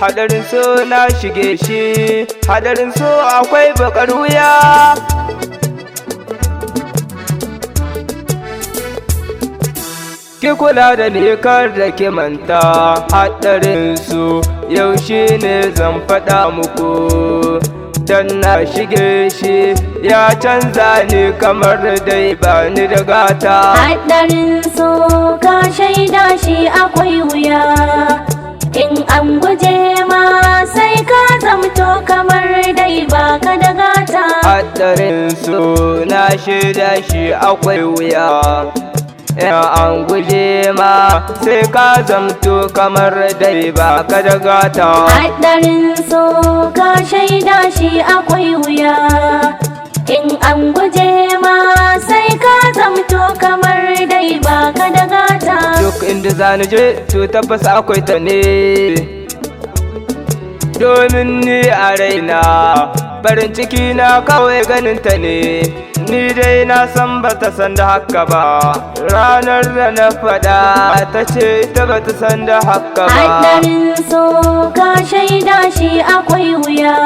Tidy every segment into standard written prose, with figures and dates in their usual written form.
Hadarin so na shige shi, hadarin so akwai bakar wuya. Ki kula da ni kar da ki manta, hadarin so yaushe ne zan faɗa muku. Dan na shige shi ya canza ni kamar dai ba ni da gata. Hadarin so ka shaida shi akwai wuya, in an guje ma sai ka zamto kamar dai ba ka da gata. Hadarin so na shaida shi akwai wuya, in an guje ma sai ka zamto kamar dai ba ka da gata. Hadarin so ka shaida shi akwai wuya, in an guje ma sai ka zamto kamar dai ba ka da gata. Duk inda zani je to tabbas akwai ta ne, domin ni a raina farin ciki na kawai ganin ta ne. Ni dai na san ba ta san da haka ba, ranar da na faɗa ta ce ita ba ta san da haka ba. Hadarin so ka shaida shi akwai wuya,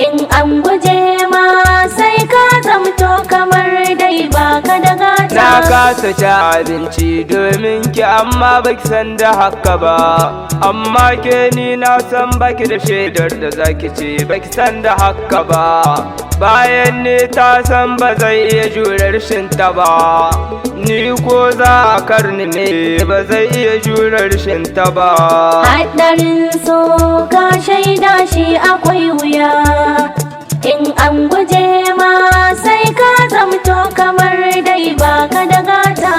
in an guje ma sai ka zamto kamar dai ba ka da gata. Na kasa ci abinci domin ki amma baki san da haka ba, amma ke ni na san baki da shaidar da zaki ce baki san da haka ba. Bayan ni ta san ba zai iya jure rashin ta ba, ni ko za a karni ne ba zai iya jure rashin ta ba. Hadarin so ka shaida shi akwai wuya, in an guje ma sai ka zamto kamar dai ba ka da gata.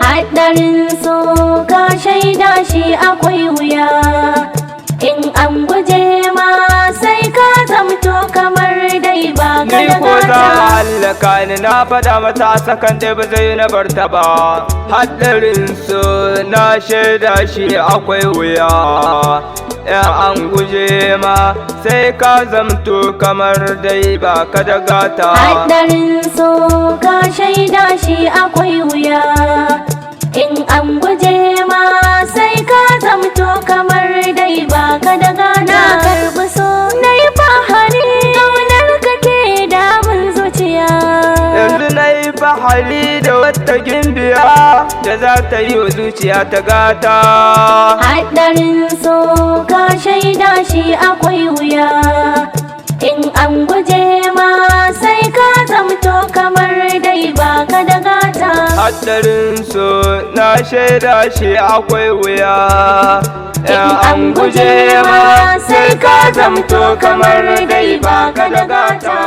Hadarin so ka shaida shi akwai wuya, in an guje ma sai ka zamto kamar dai ba ka Ni da ko za gata. a hallaka ni na faɗa mata a sakan dai ba zai na bar ta ba. Hadarin so na shaida shi akwai wuya, in an guje ma sai ka zamto kamar dai ba ka da gata. Hadarin so ka shaida shi akwai wuya, in an guje ma sai ka zamto kamar dai ba ka da gata. Na karbi so na yi fahari, ƙaunar ka ke damun zuciya. Yanzu na yi fahari da wata gimbiya da za ta yi wa zuciya ta gata. Hadarin so ka shaida shi akwai wuya, in an guje ma sai ka zamto kamar dai ba ka da gata. Hadarin so na shaida shi akwai wuya, in an guje ma sai ka zamto kamar dai ba ka da gata.